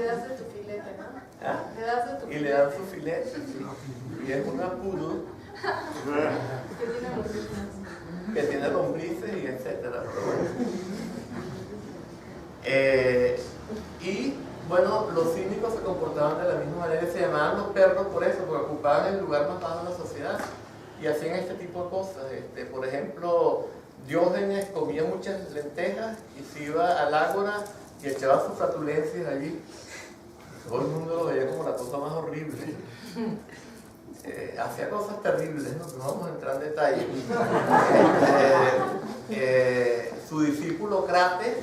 le das de tu filete, ¿no? ¿Ah? Le das de tu Y le dan su filete, sí. Y es una poodle que tiene lombrices. que tiene lombrices y etcétera. Pero bueno. Y bueno, los cínicos se comportaban de la misma manera y se llamaban los perros por eso, porque ocupaban el lugar más bajo de la sociedad y hacían este tipo de cosas. Por ejemplo, Diógenes comía muchas lentejas y se iba al ágora y echaba sus flatulencias allí. Todo el mundo lo veía como la cosa más horrible. Hacía cosas terribles, ¿no? No vamos a entrar en detalle. Su discípulo Crates,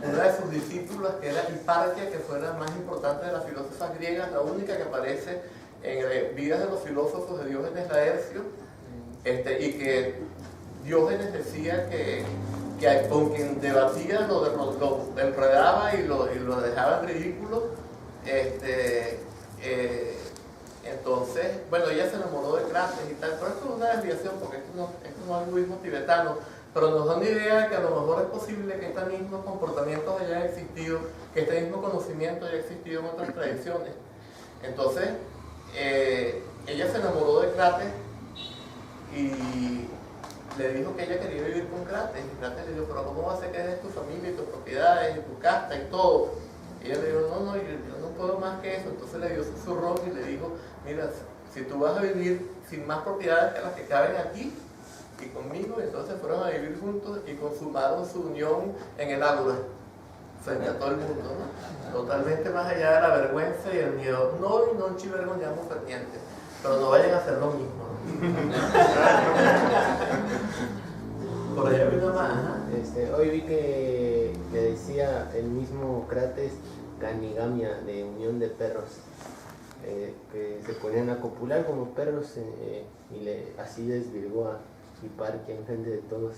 una de sus discípulas, que era Hiparquia, que fue la más importante de las filósofas griegas, la única que aparece en Vidas de los filósofos de Diógenes Laercio, y que Diógenes decía que con quien debatía lo enredaba y lo dejaba en ridículo. Entonces, bueno, ella se enamoró de Crates y tal, pero esto es una desviación porque esto no es budismo tibetano, pero nos da una idea de que a lo mejor es posible que estos mismos comportamientos hayan existido, que este mismo conocimiento haya existido en otras tradiciones. Entonces, ella se enamoró de Crates y le dijo que ella quería vivir con Crates, y Crates le dijo, pero ¿cómo va a ser que dejes tu familia y tus propiedades y tu casta y todo? Y ella le dijo, no, yo no puedo más que eso. Entonces le dio su zurrón y le dijo, mira, si tú vas a vivir sin más propiedades que las que caben aquí y conmigo, entonces fueron a vivir juntos y consumaron su unión en el ágora, frente a todo el mundo, ¿no? Totalmente más allá de la vergüenza y el miedo. Noi non ci vergogniamo per niente, pero no vayan a hacer lo mismo, ¿no? Por allá vi una más. Hoy vi que decía el mismo Crates canigamia, de unión de perros, que se ponían a copular como perros y así desvirgó a Hiparquia en frente de todos,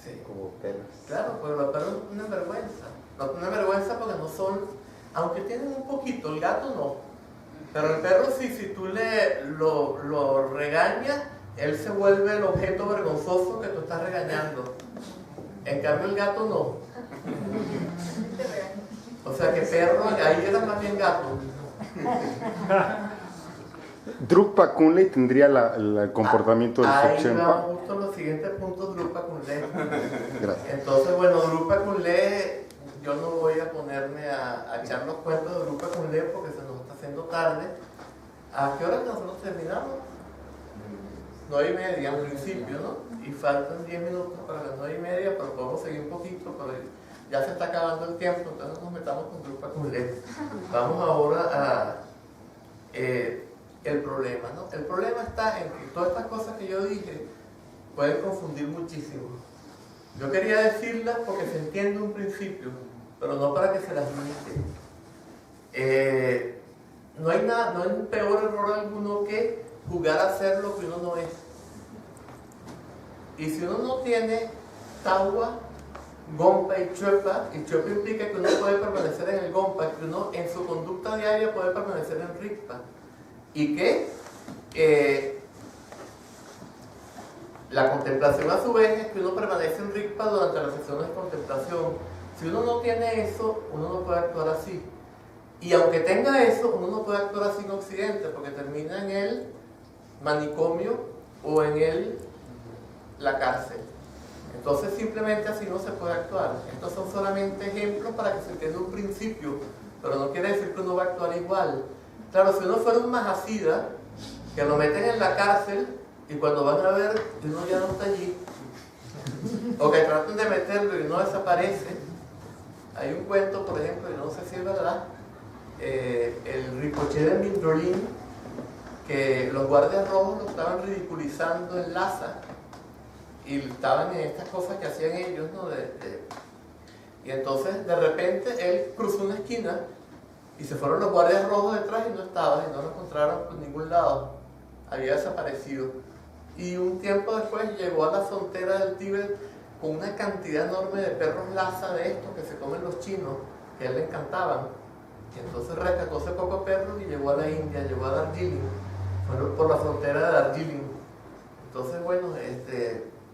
sí, como perros. Claro, pues los perros no tienen vergüenza. No tienen vergüenza porque no son, aunque tienen un poquito, el gato no. Pero el perro sí, si tú lo regañas, él se vuelve el objeto vergonzoso que tú estás regañando. En cambio el gato no. O sea que perro, ahí era más bien gato. Drukpa Kunle tendría el comportamiento del Ahí Fukchenpa. vamos justo a los siguientes puntos, Drukpa Kunle. Gracias. Entonces, bueno, Drukpa Kunle, yo no voy a ponerme a echar los cuentos de Drukpa Kunle porque se nos está haciendo tarde. ¿A qué hora nosotros terminamos? 9:30 al principio, ¿no? Y faltan 10 minutos para las 9:30, pero podemos seguir un poquito, pero ya se está acabando el tiempo, entonces nos metamos con Drukpa Kunle. Vamos ahora a el problema, ¿no? El problema está en que todas estas cosas que yo dije pueden confundir muchísimo. Yo quería decirlas porque se entiende un principio, pero no para que se las limite. No hay un peor error alguno que jugar a ser lo que uno no es. Y si uno no tiene tawa, gompa y chuepa implica que uno puede permanecer en el gompa, que uno en su conducta diaria puede permanecer en rikpa. Y que la contemplación a su vez es que uno permanece en rikpa durante las sesiones de contemplación. Si uno no tiene eso, uno no puede actuar así. Y aunque tenga eso, uno no puede actuar así en Occidente, porque termina en el manicomio o en la cárcel. Entonces simplemente así no se puede actuar. Estos son solamente ejemplos para que se entienda un principio, pero no quiere decir que uno va a actuar igual. Claro, si uno fuera un mahasida, que lo meten en la cárcel y cuando van a ver, uno ya no está allí, o que tratan de meterlo y uno desaparece. Hay un cuento, por ejemplo, y no sé si es verdad, el Rinpoche de Mindolin, que los guardias rojos lo estaban ridiculizando en Lhasa y estaban en estas cosas que hacían ellos, ¿no? Y entonces de repente él cruzó una esquina y se fueron los guardias rojos detrás y no estaba, y no lo encontraron por ningún lado, había desaparecido. Y un tiempo después llegó a la frontera del Tíbet con una cantidad enorme de perros Lhasa de estos que se comen los chinos, que a él le encantaban. Y entonces rescató ese poco perros y llegó a la India, llegó a Darjeeling, fue por la frontera de Darjeeling. Entonces, bueno,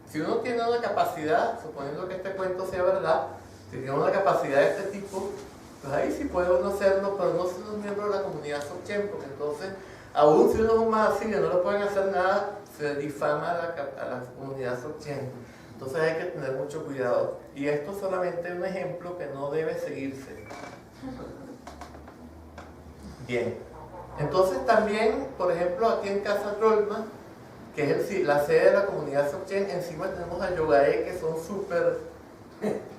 si uno tiene una capacidad, suponiendo que este cuento sea verdad, si tiene una capacidad de este tipo, pues ahí sí puede uno hacerlo, pero no siendo un miembro de la comunidad Dzogchen, porque entonces, aún si uno es un mahasiddha, no le pueden hacer nada, se difama a la comunidad Dzogchen. Entonces hay que tener mucho cuidado. Y esto es solamente un ejemplo que no debe seguirse. Bien. Entonces también, por ejemplo, aquí en Casa Drolma, que es la sede de la comunidad Dzogchen, encima tenemos a Yogae, que son súper,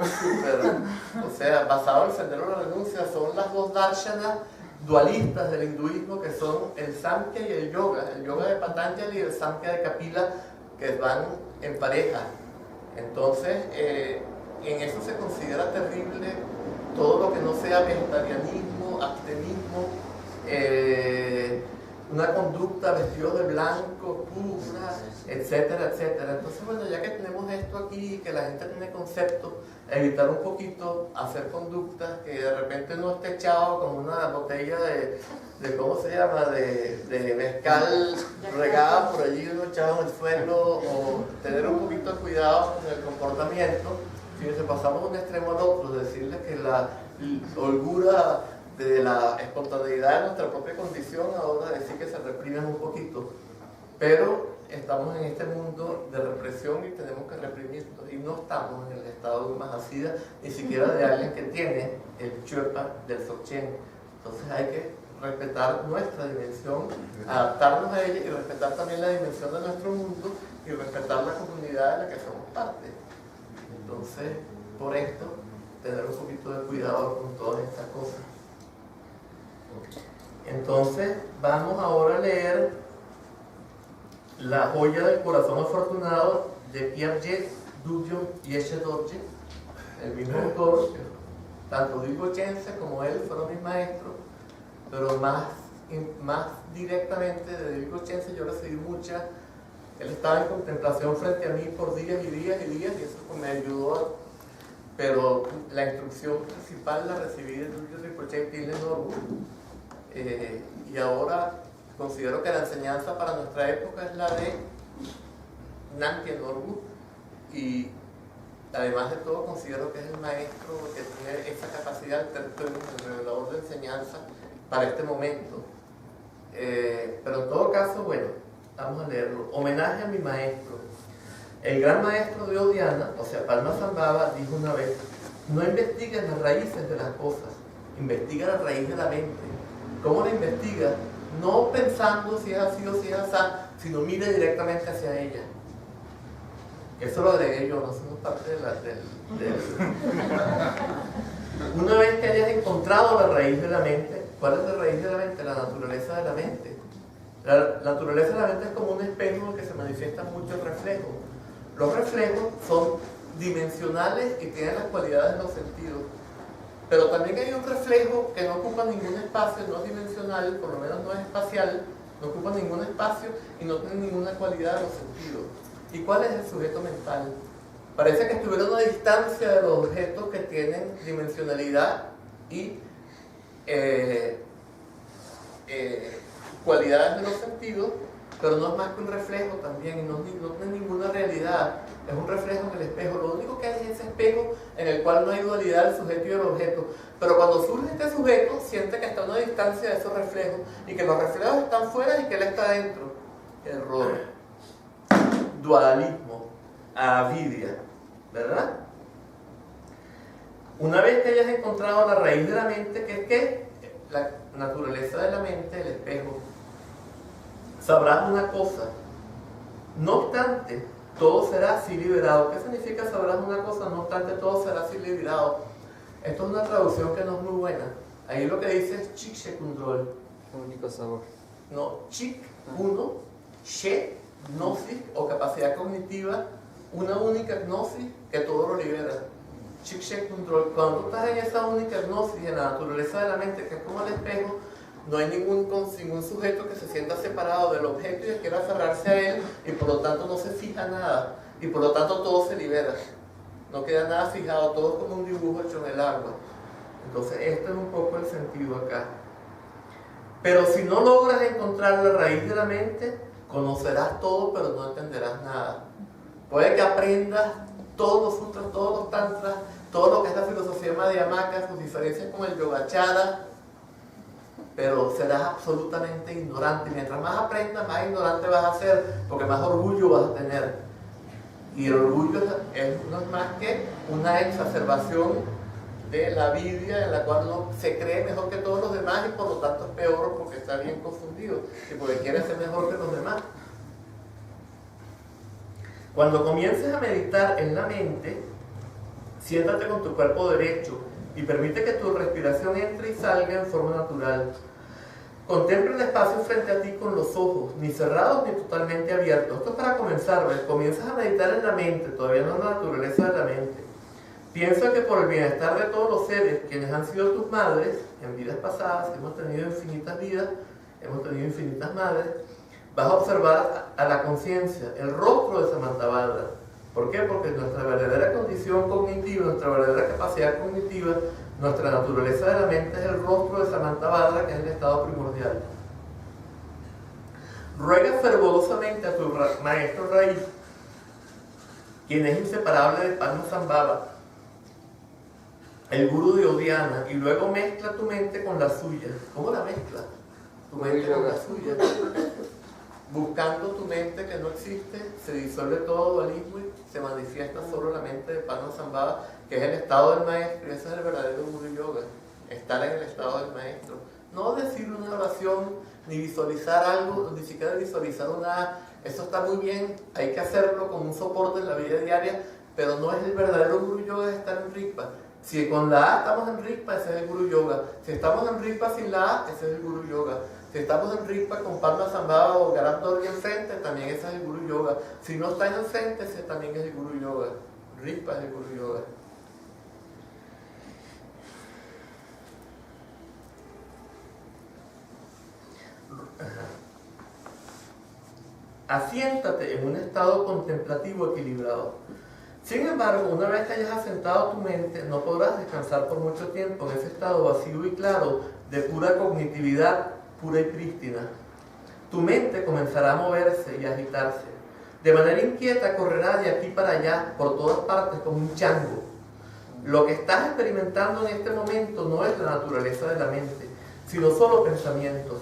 o sea, basado en el sendero de la renuncia, son las dos darshanas dualistas del hinduismo, que son el Samkhya y el yoga de Patanjali y el Samkhya de Kapila, que van en pareja. Entonces, en eso se considera terrible todo lo que no sea vegetarianismo, abstemismo, una conducta vestido de blanco, pura, etcétera, etcétera. Entonces, bueno, ya que tenemos esto aquí, que la gente tiene conceptos, evitar un poquito hacer conductas que de repente no esté echado con una botella de ¿cómo se llama? De mezcal regada por allí, uno echado en el suelo, o tener un poquito de cuidado con el comportamiento. Si pasamos de un extremo al otro, decirles que la holgura de la espontaneidad de nuestra propia condición, ahora decir que se reprimen un poquito, pero estamos en este mundo de represión y tenemos que reprimirlo, y no estamos en el estado de un mahasiddha, ni siquiera de alguien que tiene el Sherpa del Dzogchen. Entonces hay que respetar nuestra dimensión, adaptarnos a ella y respetar también la dimensión de nuestro mundo y respetar la comunidad de la que somos parte. Entonces, por esto, tener un poquito de cuidado con todas estas cosas. Entonces, vamos ahora a leer La joya del corazón afortunado de Pierre Dudion Yeshe Dorje, el mismo autor. Tanto Dilgo Chense como él fueron mis maestros, pero más directamente de Dilgo Chense yo recibí muchas. Él estaba en contemplación frente a mí por días y días y días, y eso me ayudó, pero la instrucción principal la recibí de Dilgo Rinpoche y Tilen Norbu. Y ahora considero que la enseñanza para nuestra época es la de Namkyen Norbu, y además de todo considero que es el maestro que tiene esa capacidad, el revelador de enseñanza para este momento. Pero en todo caso, bueno, vamos a leerlo. Homenaje a mi maestro. El gran maestro de Odiana, o sea, Padmasambhava, dijo una vez: no investigues las raíces de las cosas, investiga la raíz de la mente. ¿Cómo la investiga? No pensando si es así o si es así, sino mire directamente hacia ella. Eso lo agregué yo, no somos parte de Una vez que hayas encontrado la raíz de la mente, ¿cuál es la raíz de la mente? La naturaleza de la mente. La naturaleza de la mente es como un espejo en el que se manifiestan muchos reflejos. Los reflejos son dimensionales y tienen las cualidades de los sentidos. Pero también hay un reflejo que no ocupa ningún espacio, no es dimensional, por lo menos no es espacial, no ocupa ningún espacio y no tiene ninguna cualidad de los sentidos. ¿Y cuál es el sujeto mental? Parece que estuviera a una distancia de los objetos que tienen dimensionalidad y cualidades de los sentidos, pero no es más que un reflejo también, y no tiene ninguna realidad. Es un reflejo en el espejo. Lo único que hay es ese espejo en el cual no hay dualidad del sujeto y del objeto. Pero cuando surge este sujeto, siente que está a una distancia de esos reflejos y que los reflejos están fuera y que él está dentro. Error. Dualismo. Avidia. ¿Verdad? Una vez que hayas encontrado la raíz de la mente, que es ¿qué? La naturaleza de la mente, el espejo, sabrás una cosa. No obstante, todo será así liberado. ¿Qué significa sabrás una cosa? No obstante, todo será así liberado. Esto es una traducción que no es muy buena. Ahí lo que dice es Chik Shekundrol. Único sabor. No, Chik, uno, She, gnosis o capacidad cognitiva, una única gnosis que todo lo libera. Chik Shekundrol. Cuando tú estás en esa única gnosis, en la naturaleza de la mente, que es como el espejo, no hay ningún sujeto que se sienta separado del objeto y que quiera aferrarse a él, y por lo tanto no se fija nada, y por lo tanto todo se libera. No queda nada fijado, todo es como un dibujo hecho en el agua. Entonces este es un poco el sentido acá. Pero si no logras encontrar la raíz de la mente, conocerás todo pero no entenderás nada. Puede que aprendas todos los sutras, todos los tantras, todo lo que es la filosofía madhyamaka, sus diferencias con el Yogacara, pero serás absolutamente ignorante. Mientras más aprendas, más ignorante vas a ser, porque más orgullo vas a tener. Y el orgullo no es más que una exacerbación de la vidia en la cual uno se cree mejor que todos los demás y por lo tanto es peor porque está bien confundido y porque quiere ser mejor que los demás. Cuando comiences a meditar en la mente, siéntate con tu cuerpo derecho y permite que tu respiración entre y salga en forma natural. Contempla el espacio frente a ti con los ojos, ni cerrados ni totalmente abiertos. Esto es para comenzar, ¿ves? Comienzas a meditar en la mente, todavía no en la naturaleza de la mente. Piensa que por el bienestar de todos los seres, quienes han sido tus madres, en vidas pasadas, hemos tenido infinitas vidas, hemos tenido infinitas madres, vas a observar a la conciencia, el rostro de Samantabhadra. ¿Por qué? Porque nuestra verdadera condición cognitiva, nuestra verdadera capacidad cognitiva, nuestra naturaleza de la mente es el rostro de Samantabhadra, que es el estado primordial. Ruega fervorosamente a tu maestro raíz, quien es inseparable de Padmasambhava, el gurú de Odiana, y luego mezcla tu mente con la suya. ¿Cómo la mezcla? Tu mente con la suya. Buscando tu mente que no existe, se disuelve todo dualismo y se manifiesta solo la mente de Padmasambhava, que es el estado del maestro, y ese es el verdadero Guru Yoga, estar en el estado del maestro. No decir una oración, ni visualizar algo, ni siquiera visualizar nada. Eso está muy bien, hay que hacerlo como un soporte en la vida diaria, pero no es el verdadero Guru Yoga estar en Rigpa. Si con la A estamos en Rigpa, ese es el Guru Yoga. Si estamos en Rigpa sin la A, ese es el Guru Yoga. Si estamos en Rigpa con Padmasambhava o Garam Dorje enfrente, también ese es el Guru Yoga. Si no está enfrente, ese también es el Guru Yoga. Rigpa es el Guru Yoga. Asiéntate en un estado contemplativo equilibrado. Sin embargo, una vez que hayas asentado tu mente, no podrás descansar por mucho tiempo en ese estado vacío y claro de pura cognitividad, pura y prístina. Tu mente comenzará a moverse y a agitarse. De manera inquieta correrá de aquí para allá, por todas partes, como un chango. Lo que estás experimentando en este momento no es la naturaleza de la mente, sino solo pensamientos.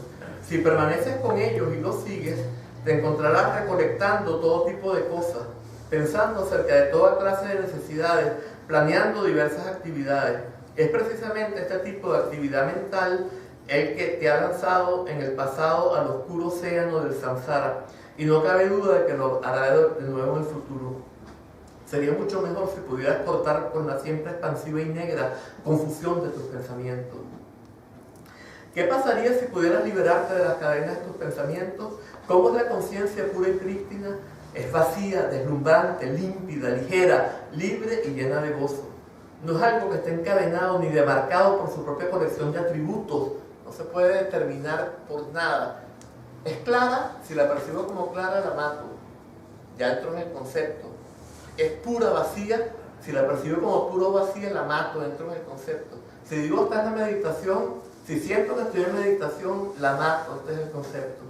Si permaneces con ellos y los sigues, te encontrarás recolectando todo tipo de cosas, pensando acerca de toda clase de necesidades, planeando diversas actividades. Es precisamente este tipo de actividad mental el que te ha lanzado en el pasado al oscuro océano del samsara, y no cabe duda de que lo hará de nuevo en el futuro. Sería mucho mejor si pudieras cortar con la siempre expansiva y negra confusión de tus pensamientos. ¿Qué pasaría si pudieras liberarte de las cadenas de tus pensamientos? ¿Cómo es la conciencia pura y prístina? Es vacía, deslumbrante, límpida, ligera, libre y llena de gozo. No es algo que esté encadenado ni demarcado por su propia colección de atributos. No se puede determinar por nada. Es clara, si la percibo como clara, la mato. Ya entro en el concepto. Es pura, vacía, si la percibo como puro vacía, la mato, entro en el concepto. Si digo está en la meditación, si siento que estoy en meditación, la mato, este es el concepto.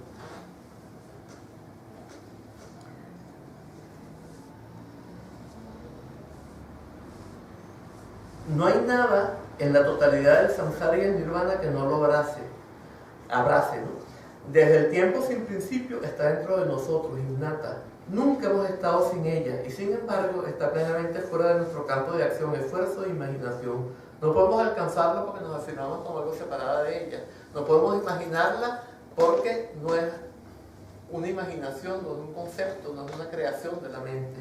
No hay nada en la totalidad del samsara y el nirvana que no lo abrace, ¿no? Desde el tiempo sin principio está dentro de nosotros, innata. Nunca hemos estado sin ella y sin embargo está plenamente fuera de nuestro campo de acción, esfuerzo e imaginación. No podemos alcanzarla porque nos afirmamos como algo separada de ella. No podemos imaginarla porque no es una imaginación, no es un concepto, no es una creación de la mente.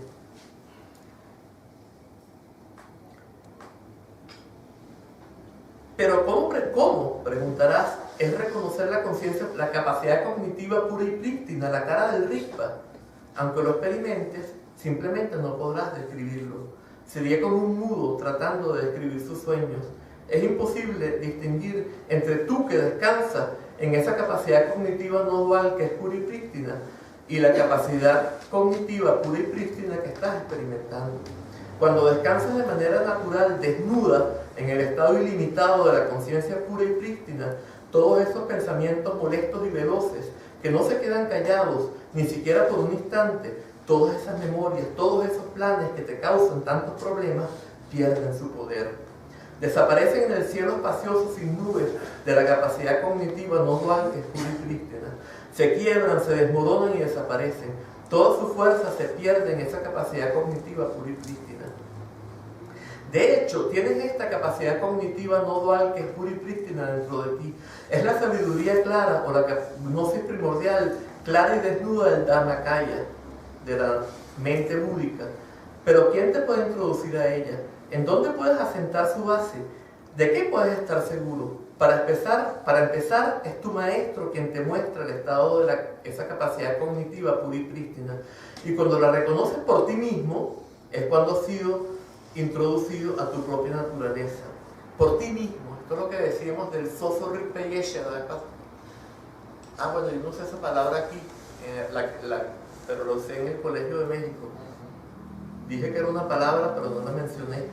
Pero ¿cómo? Preguntarás, es reconocer la conciencia, la capacidad cognitiva pura y prístina, la cara del Rigpa. Aunque lo experimentes, simplemente no podrás describirlo. Sería como un mudo tratando de describir sus sueños. Es imposible distinguir entre tú que descansas en esa capacidad cognitiva no dual que es pura y prístina y la capacidad cognitiva pura y prístina que estás experimentando. Cuando descansas de manera natural, desnuda, en el estado ilimitado de la conciencia pura y prístina, todos esos pensamientos molestos y veloces que no se quedan callados ni siquiera por un instante, todas esas memorias, todos esos planes que te causan tantos problemas, pierden su poder. Desaparecen en el cielo espacioso sin nubes de la capacidad cognitiva no dual que es pura y prístina. Se quiebran, se desmoronan y desaparecen. Toda su fuerza se pierde en esa capacidad cognitiva pura y prístina. De hecho, tienes esta capacidad cognitiva no dual que es pura y prístina dentro de ti. Es la sabiduría clara o la gnosis primordial, clara y desnuda del Dharmakaya, de la mente búdica. Pero ¿quién te puede introducir a ella? ¿En dónde puedes asentar su base? ¿De qué puedes estar seguro? Para empezar, es tu maestro quien te muestra el estado de esa capacidad cognitiva pura y prístina. Y cuando la reconoces por ti mismo, es cuando has sido introducido a tu propia naturaleza. Por ti mismo. Esto es lo que decíamos del Soso Rikpeyesha. Bueno, yo no sé esa palabra aquí, pero lo sé en el Colegio de México. Dije que era una palabra, pero no la mencioné.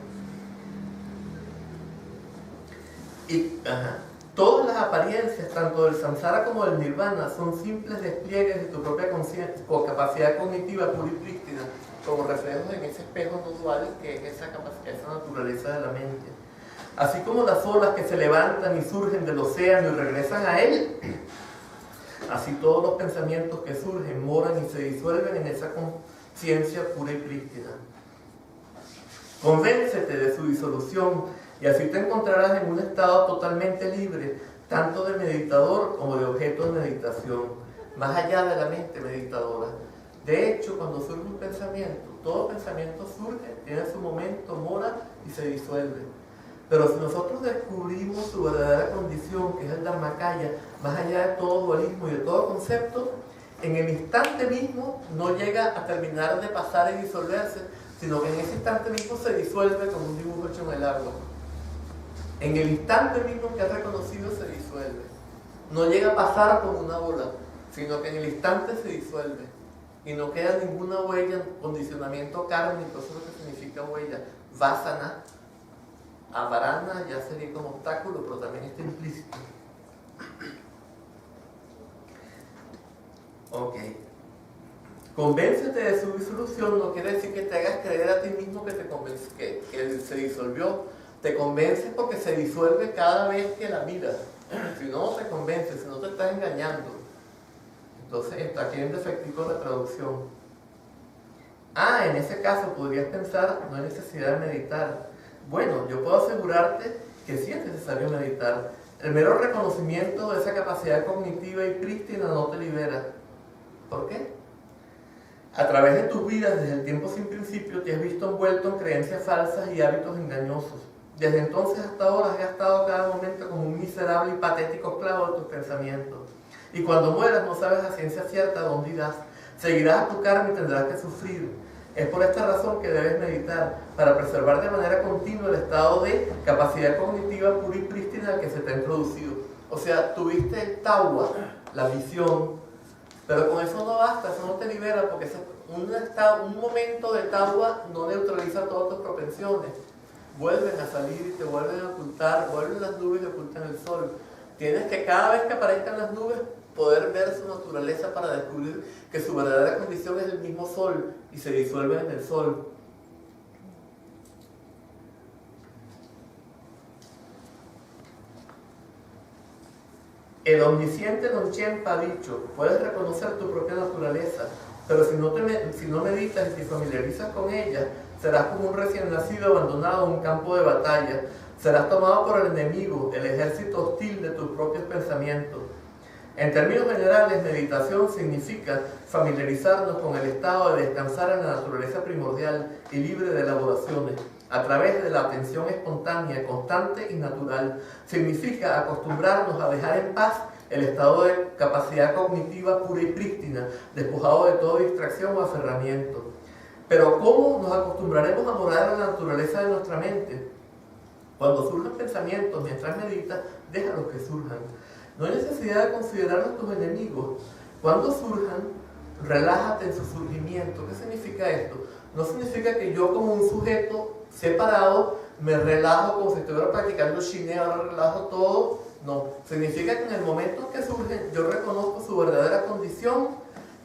Todas las apariencias, tanto del samsara como del nirvana, son simples despliegues de tu propia conciencia o capacidad cognitiva pura y prístina, como reflejos en ese espejo no dual que es esa naturaleza de la mente. Así como las olas que se levantan y surgen del océano y regresan a él, así todos los pensamientos que surgen, moran y se disuelven en esa conciencia pura y prístina. Convéncete de su disolución y así te encontrarás en un estado totalmente libre, tanto de meditador como de objeto de meditación, más allá de la mente meditadora. De hecho, cuando surge un pensamiento, todo pensamiento surge, tiene su momento, mora y se disuelve. Pero si nosotros descubrimos su verdadera condición, que es el Dharmakaya, más allá de todo dualismo y de todo concepto, en el instante mismo no llega a terminar de pasar y disolverse, sino que en ese instante mismo se disuelve como un dibujo hecho en el agua. En el instante mismo que has reconocido se disuelve. No llega a pasar como una bola, sino que en el instante se disuelve. Y no queda ninguna huella, condicionamiento kármico, eso es lo que significa huella. Vasana, avarana ya sería como obstáculo, pero también está implícito. Ok. Convéncete de su disolución no quiere decir que te hagas creer a ti mismo que se disolvió. Te convences porque se disuelve cada vez que la miras. Si no, no te convences, si no te estás engañando. Entonces está aquí en defectivo la traducción. En ese caso podrías pensar, no hay necesidad de meditar. Bueno, yo puedo asegurarte que sí es necesario meditar. El mero reconocimiento de esa capacidad cognitiva y prístina no te libera. ¿Por qué? A través de tus vidas, desde el tiempo sin principio, te has visto envuelto en creencias falsas y hábitos engañosos. Desde entonces hasta ahora has gastado cada momento como un miserable y patético esclavo de tus pensamientos. Y cuando mueras no sabes a ciencia cierta dónde irás. Seguirás a tu karma y tendrás que sufrir. Es por esta razón que debes meditar, para preservar de manera continua el estado de capacidad cognitiva pura y prístina al que se te ha introducido. O sea, tuviste el tawa, la visión, pero con eso no basta, eso no te libera, porque un momento de tawa no neutraliza todas tus propensiones. Vuelven a salir y te vuelven a ocultar, vuelven las nubes y ocultan el sol. Tienes que cada vez que aparezcan las nubes poder ver su naturaleza para descubrir que su verdadera condición es el mismo sol y se disuelve en el sol. El omnisciente Longchenpa ha dicho, puedes reconocer tu propia naturaleza, pero si no meditas y te familiarizas con ella, serás como un recién nacido abandonado en un campo de batalla. Serás tomado por el enemigo, el ejército hostil de tus propios pensamientos. En términos generales, meditación significa familiarizarnos con el estado de descansar en la naturaleza primordial y libre de elaboraciones, a través de la atención espontánea, constante y natural. Significa acostumbrarnos a dejar en paz el estado de capacidad cognitiva pura y prístina, despojado de toda distracción o aferramiento. Pero ¿cómo nos acostumbraremos a morar en la naturaleza de nuestra mente? Cuando surjan pensamientos mientras meditas, déjalos que surjan. No hay necesidad de considerarlos tus enemigos. Cuando surjan, relájate en su surgimiento. ¿Qué significa esto? No significa que yo como un sujeto separado me relajo como si estuviera practicando shiné, ahora relajo todo. No, significa que en el momento que surgen yo reconozco su verdadera condición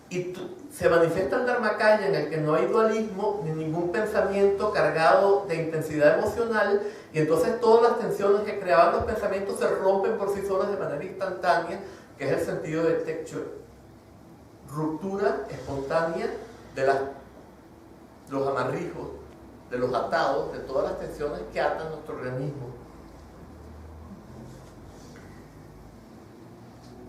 Y se manifiesta el Dharmakaya en el que no hay dualismo ni ningún pensamiento cargado de intensidad emocional, y entonces todas las tensiones que creaban los pensamientos se rompen por sí solas de manera instantánea, que es el sentido de Tekchö. Ruptura espontánea de los amarrijos, de los atados, de todas las tensiones que atan nuestro organismo.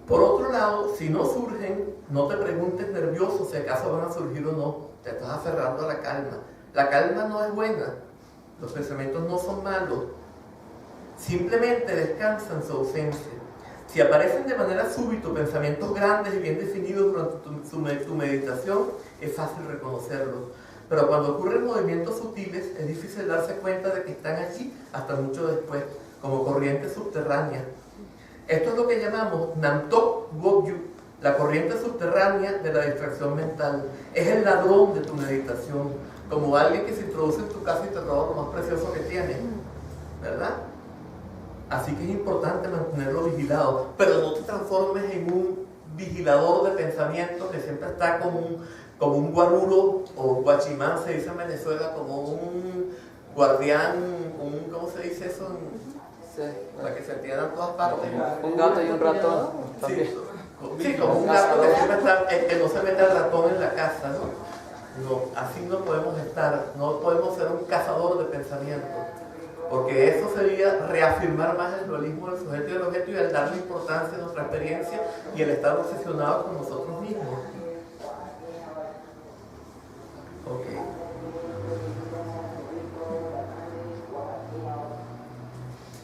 Por otro lado, si no surgen, no te preguntes nervioso si acaso van a surgir o no. Te estás aferrando a la calma. La calma no es buena. Los pensamientos no son malos. Simplemente descansa en su ausencia. Si aparecen de manera súbita pensamientos grandes y bien definidos durante tu meditación, es fácil reconocerlos. Pero cuando ocurren movimientos sutiles, es difícil darse cuenta de que están allí hasta mucho después, como corrientes subterráneas. Esto es lo que llamamos Namtok Gogyu, la corriente subterránea de la distracción mental. Es el ladrón de tu meditación, como alguien que se introduce en tu casa y te roba lo más precioso que tienes, ¿verdad? Así que es importante mantenerlo vigilado, pero no te transformes en un vigilador de pensamientos que siempre está como un guaruro o guachimán, se dice en Venezuela, como un guardián, ¿cómo se dice eso? Para que se entienda en todas partes. Un gato y un ratón. Sí, como un gato que siempre está, que no se mete el ratón en la casa, ¿no? No, así no podemos estar, no podemos ser un cazador de pensamientos, porque eso sería reafirmar más el dualismo del sujeto y del objeto y el darle importancia a nuestra experiencia y el estar obsesionados con nosotros mismos. Ok.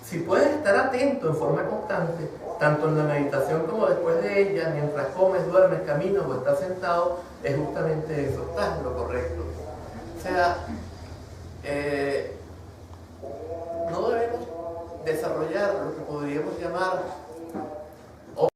Si puedes estar atento en forma constante, tanto en la meditación como después de ella, mientras comes, duermes, caminas o estás sentado, es justamente eso, estás en lo correcto. O sea, no debemos desarrollar lo que podríamos llamar